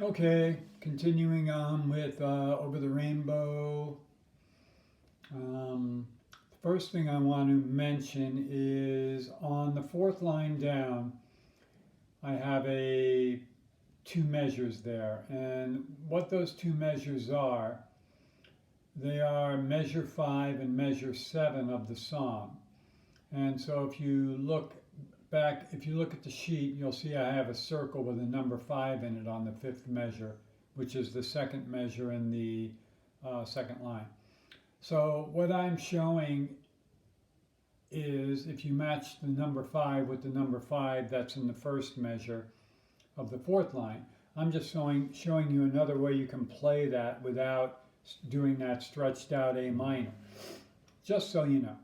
Okay, continuing on with Over the Rainbow. The first thing I want to mention is on the fourth line down, I have two measures there. And what those two measures are, they are measure 5 and measure 7 of the song. And so if you look if you look at the sheet, you'll see I have a circle with a number 5 in it on the fifth measure, which is the second measure in the second line. So what I'm showing is if you match the number 5 with the number 5 that's in the first measure of the fourth line, I'm just showing you another way you can play that without doing that stretched out A minor, just so you know.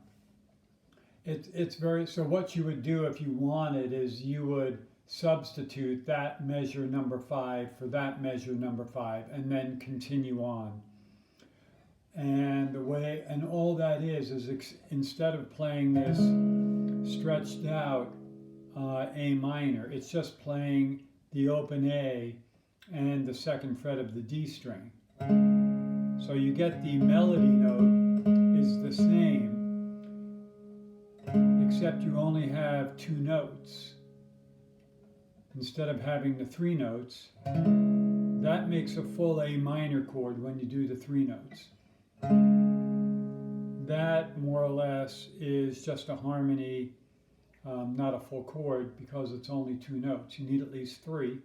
It's very, so what you would do if you wanted is you would substitute that measure number 5 for that measure number 5 and then continue on. And all that is instead of playing this stretched out A minor, it's just playing the open A and the second fret of the D string. So you get the melody note is the same, except you only have two notes instead of having the three notes. That makes a full A minor chord when you do the three notes. That more or less is just a harmony, not a full chord, because it's only two notes. You need at least three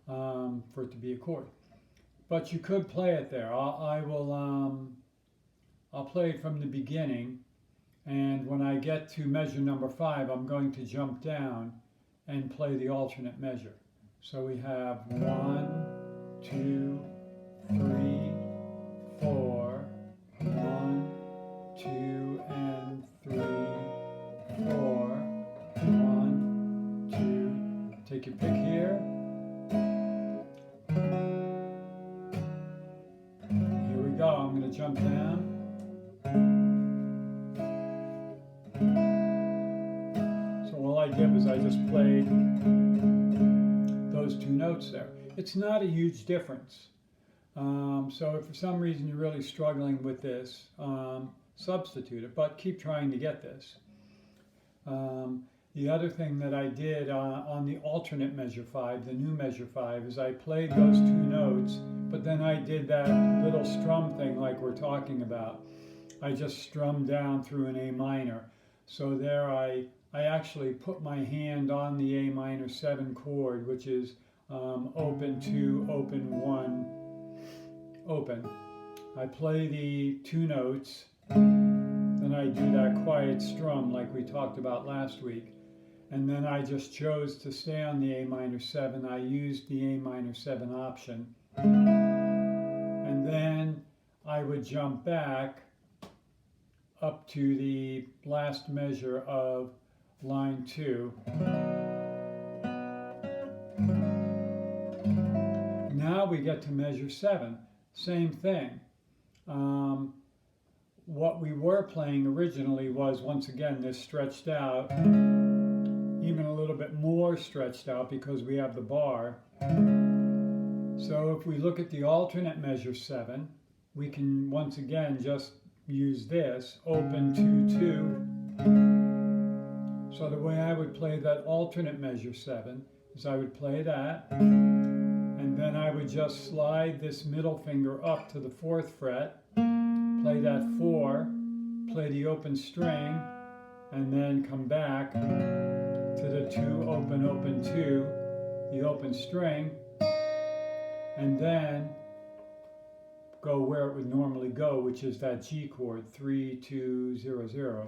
for it to be a chord. But you could play it there. I'll play it from the beginning. And when I get to measure number 5, I'm going to jump down and play the alternate measure. So we have 1, 2, 3, 4, 1, 2, and 3, 4, 1, 2. Take your pick here. Here we go. I'm going to jump down. All I did was I just played those two notes there. It's not a huge difference. So if for some reason you're really struggling with this, substitute it, but keep trying to get this. The other thing that I did on the alternate measure 5, the new measure 5, is I played those two notes, but then I did that little strum thing like we're talking about. I just strummed down through an A minor. So there I actually put my hand on the A minor 7 chord, which is open 2, open 1, open. I play the two notes, then I do that quiet strum like we talked about last week, and then I just chose to stay on the A minor 7. I used the A minor 7 option, and then I would jump back up to the last measure of line 2. Now we get to measure 7. Same thing. What we were playing originally was, once again, this stretched out, even a little bit more stretched out because we have the bar. So if we look at the alternate measure 7, we can once again just use this, open 2, 2. So the way I would play that alternate measure 7 is I would play that, and then I would just slide this middle finger up to the 4th fret, play that 4, play the open string, and then come back to the 2, open, open 2, the open string, and then go where it would normally go, which is that G chord, 3, 2, 0, 0.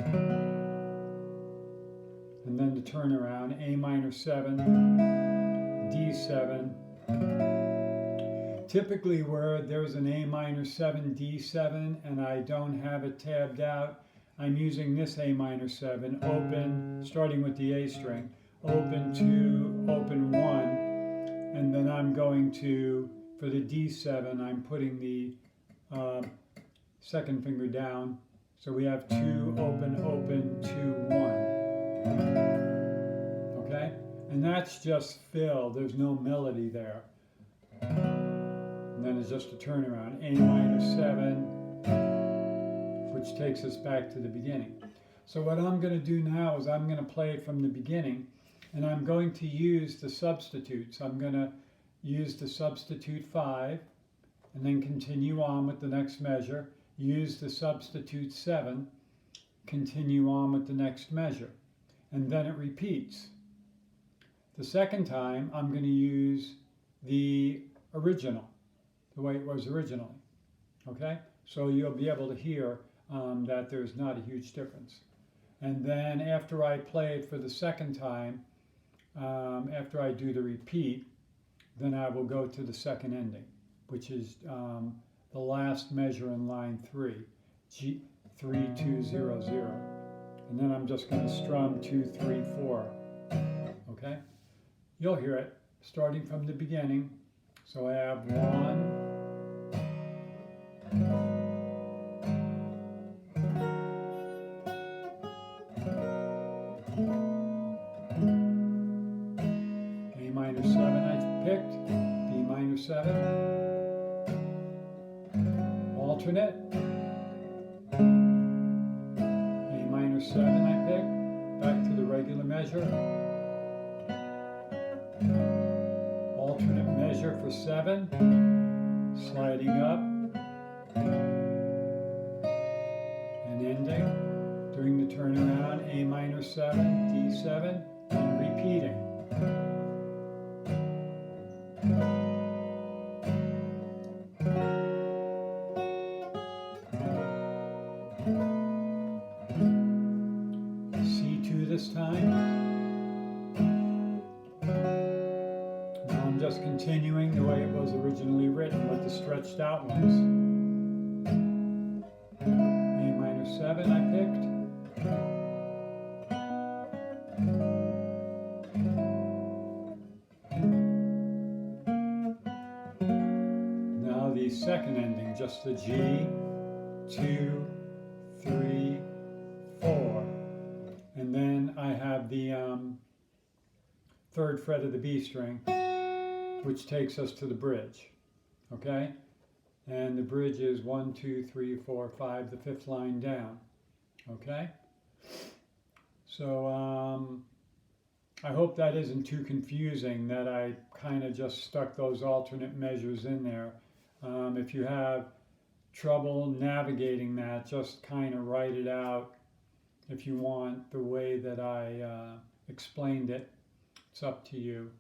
And then the turnaround, A minor 7, D7. Typically where there's an A minor 7, D7, and I don't have it tabbed out, I'm using this A minor 7, open, starting with the A string, open 2, open 1, and then I'm going to, for the D7, I'm putting the second finger down, so we have 2, open, open, 2, 1. Okay? And that's just fill, there's no melody there. And then it's just a turnaround, A minor 7, which takes us back to the beginning. So what I'm going to do now is I'm going to play it from the beginning, and I'm going to use the substitutes. I'm going to use the substitute 5, and then continue on with the next measure, use the substitute 7, continue on with the next measure, and then it repeats. The second time, I'm going to use the original, the way it was originally, okay? So you'll be able to hear that there's not a huge difference. And then after I play it for the second time, after I do the repeat, then I will go to the second ending, which is the last measure in line 3, G 3 2 0 0. And then I'm just going to strum 2 3 4. Okay? You'll hear it starting from the beginning. So I have 1, A minor 7 I picked, B minor 7, alternate, A minor 7 I picked, back to the regular measure, alternate measure for 7, sliding up, and ending, doing the turnaround, A minor 7, D7, and repeating. C2 this time. Now I'm just continuing the way it was originally written with the stretched out ones. A minor 7 I picked. Now the second ending, just the G, 2, 3, 4. And then I have the third fret of the B string, which takes us to the bridge, okay? And the bridge is 1, 2, 3, 4, 5, the fifth line down, okay? So I hope that isn't too confusing, that I kind of just stuck those alternate measures in there. If you have trouble navigating that, just kind of write it out if you want the way that I explained it. It's up to you.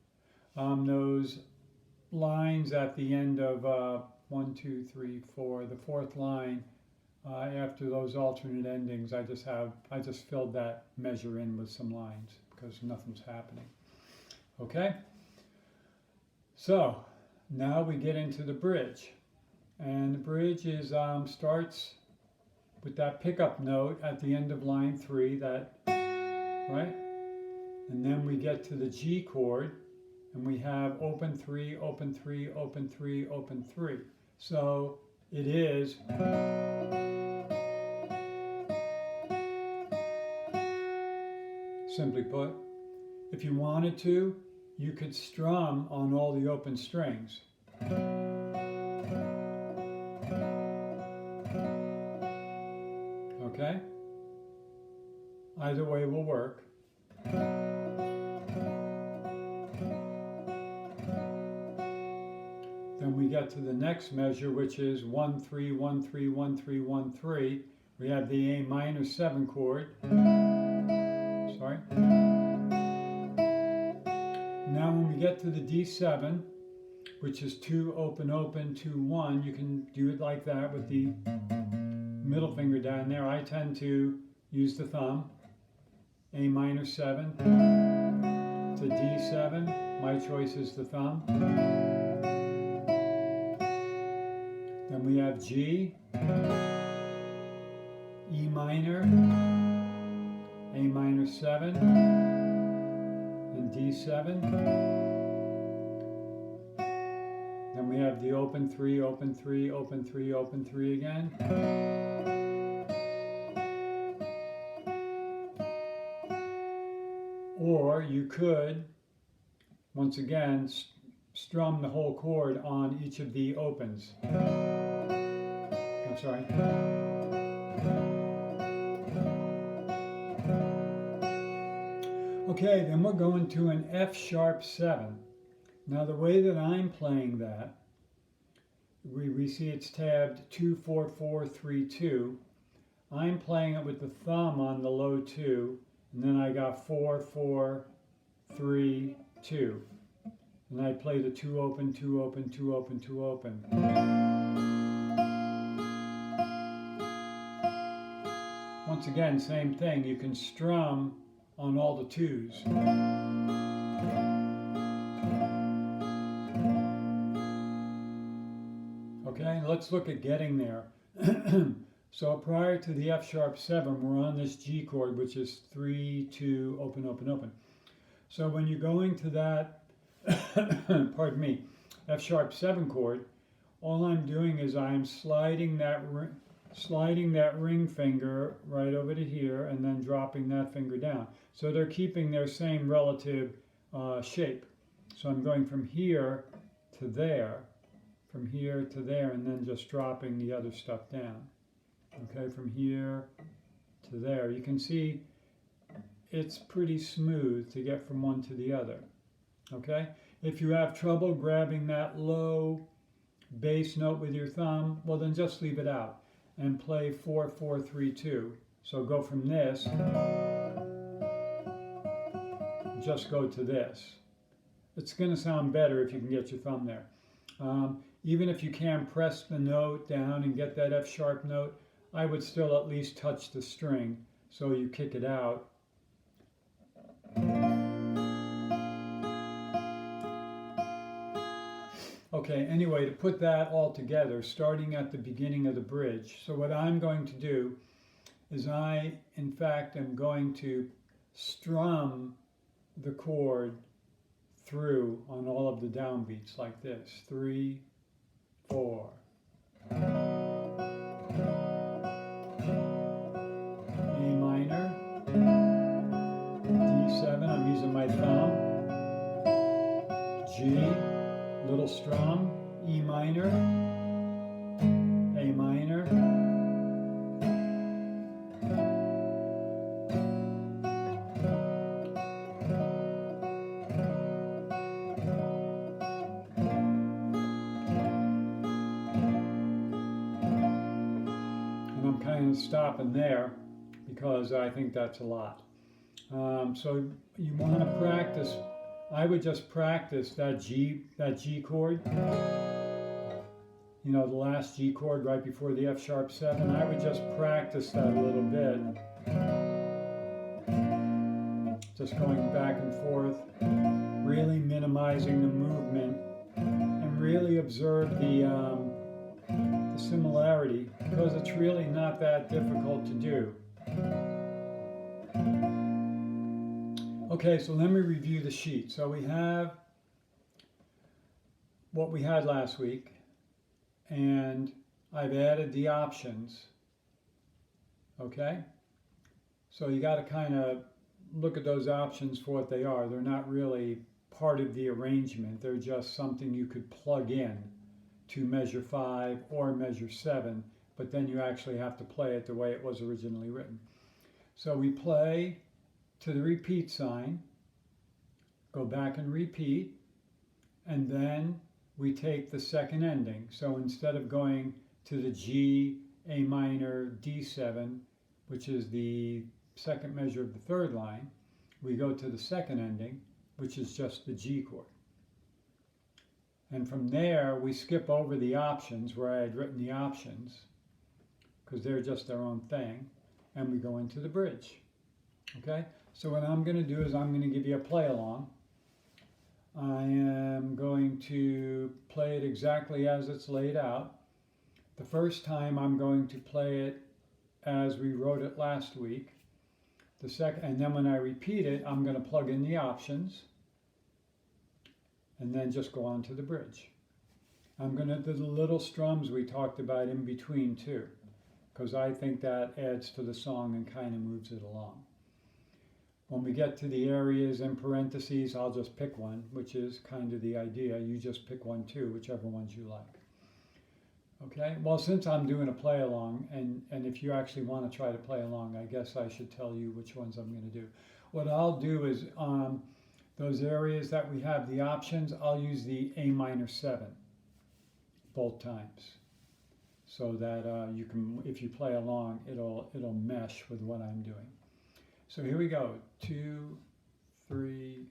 Those lines at the end of 1, 2, 3, 4, the fourth line, after those alternate endings, I just filled that measure in with some lines because nothing's happening. Okay? So now we get into the bridge. And the bridge is starts with that pickup note at the end of line 3, that, right? And then we get to the G chord, and we have open 3, open 3, open 3, open 3. So it is simply put, if you wanted to, you could strum on all the open strings. Okay? Either way will work. Then we get to the next measure, which is 1, 3, 1, 3, 1, 3, 1, 3. We have the A minor 7 chord. Sorry. Now when we get to the D7, which is 2, open, open, 2, 1, you can do it like that with the middle finger down there. I tend to use the thumb. A minor 7 to D7. My choice is the thumb. Then we have G, E minor, A minor 7, and D7. Then we have the open 3, open 3, open 3, open 3 again. Or you could, once again, strum the whole chord on each of the opens. I'm sorry. Okay, then we're going to an F sharp 7. Now the way that I'm playing that, we see it's tabbed 2, 4, 4, 3, 2. I'm playing it with the thumb on the low 2, and then I got 4, 4, 3, 2. And I play the 2 open, 2 open, 2 open, 2 open. Once again, same thing. You can strum on all the 2s. Okay, let's look at getting there. So prior to the F sharp 7, we're on this G chord, which is 3, 2, open, open, open. So when you're going to that, pardon me, F sharp 7 chord, all I'm doing is I'm sliding that ring finger right over to here and then dropping that finger down. So they're keeping their same relative shape. So I'm going from here to there, from here to there, and then just dropping the other stuff down. Okay, from here to there. You can see it's pretty smooth to get from one to the other. Okay, if you have trouble grabbing that low bass note with your thumb, well then just leave it out and play 4, 4, 3, 2. So go from this, just go to this. It's going to sound better if you can get your thumb there. Even if you can't press the note down and get that F sharp note, I would still at least touch the string so you kick it out. Okay, anyway, to put that all together, starting at the beginning of the bridge. So what I'm going to do is I, in fact, am going to strum the chord through on all of the downbeats like this. 3, 4. A minor, D7, I'm using my thumb, G, little strum, E minor, A minor, and I'm kind of stopping there because I think that's a lot. So you want to practice. I would just practice that G chord. You know, the last G chord right before the F sharp 7. I would just practice that a little bit. Just going back and forth, really minimizing the movement, and really observe the similarity, because it's really not that difficult to do. Okay, so let me review the sheet. So we have what we had last week, and I've added the options. Okay? So you got to kind of look at those options for what they are. They're not really part of the arrangement. They're just something you could plug in to measure 5 or measure 7, but then you actually have to play it the way it was originally written. So we play to the repeat sign, go back and repeat, and then we take the second ending. So instead of going to the G, A minor, D7, which is the second measure of the third line, we go to the second ending, which is just the G chord. And from there, we skip over the options where I had written the options, because they're just their own thing, and we go into the bridge. Okay? So what I'm going to do is I'm going to give you a play along. I am going to play it exactly as it's laid out. The first time I'm going to play it as we wrote it last week. The second, and then when I repeat it, I'm going to plug in the options and then just go on to the bridge. I'm going to do the little strums we talked about in between too, because I think that adds to the song and kind of moves it along. When we get to the areas in parentheses, I'll just pick one, which is kind of the idea. You just pick one too, whichever ones you like. Okay, well, since I'm doing a play along, and if you actually want to try to play along, I guess I should tell you which ones I'm going to do. What I'll do is those areas that we have the options, I'll use the A minor 7 both times, so that you can, if you play along, it'll mesh with what I'm doing. So here we go. 2, 3,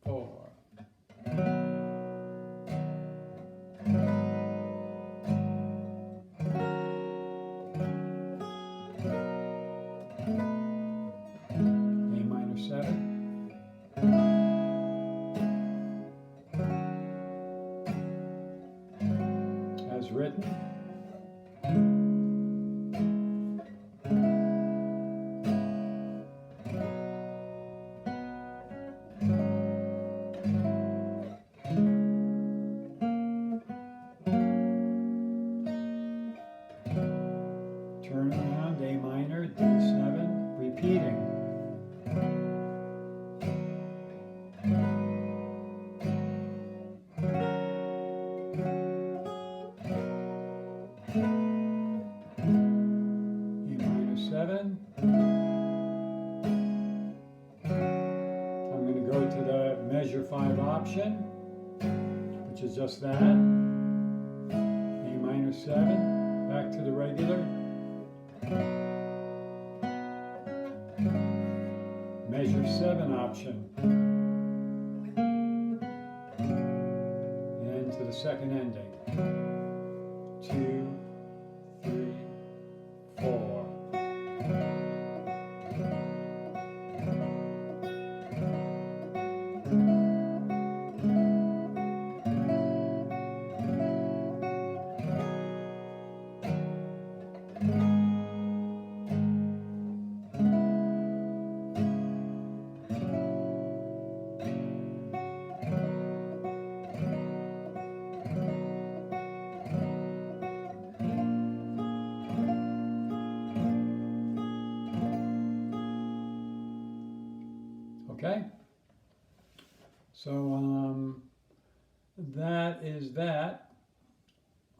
4. A minor 7. As written. Turn around, A minor, D7, repeating. E minor 7. I'm going to go to the measure 5 option, which is just that. E minor 7, back to the regular. Measure 7 option, and to the second ending. 2, 3, 4. Okay, so that is that.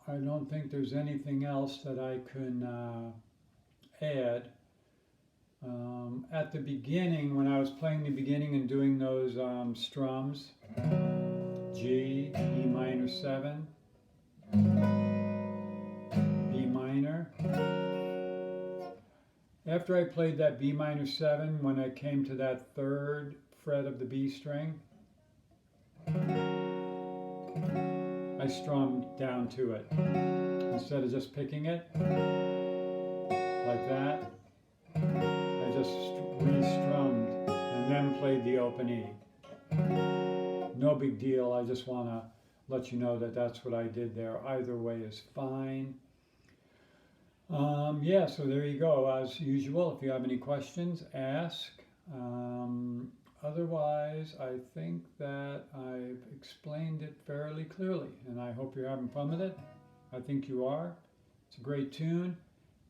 I don't think there's anything else that I can add. At the beginning, when I was playing the beginning and doing those strums, G, E minor 7, B minor. After I played that B minor 7, when I came to that 3rd fret of the B string, I strummed down to it. Instead of just picking it like that, I just re-strummed and then played the open E. No big deal, I just want to let you know that that's what I did there. Either way is fine. Yeah, so there you go. As usual, if you have any questions, ask. Otherwise, I think that I've explained it fairly clearly, and I hope you're having fun with it. I think you are. It's a great tune,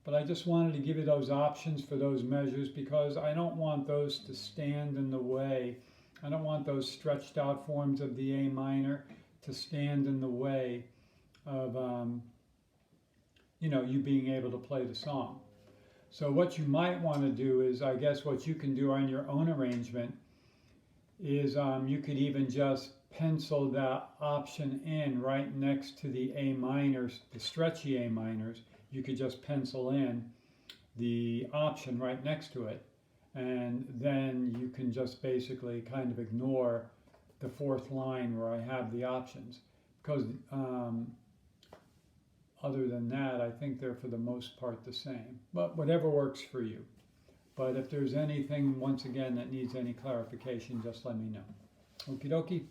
but I just wanted to give you those options for those measures because I don't want those to stand in the way. I don't want those stretched out forms of the A minor to stand in the way of you being able to play the song. So what you might want to do is, I guess what you can do on your own arrangement is you could even just pencil that option in right next to the A minors, the stretchy A minors. You could just pencil in the option right next to it, and then you can just basically kind of ignore the 4th line where I have the options, because other than that, I think they're for the most part the same, but whatever works for you. But if there's anything, once again, that needs any clarification, just let me know. Okie dokie.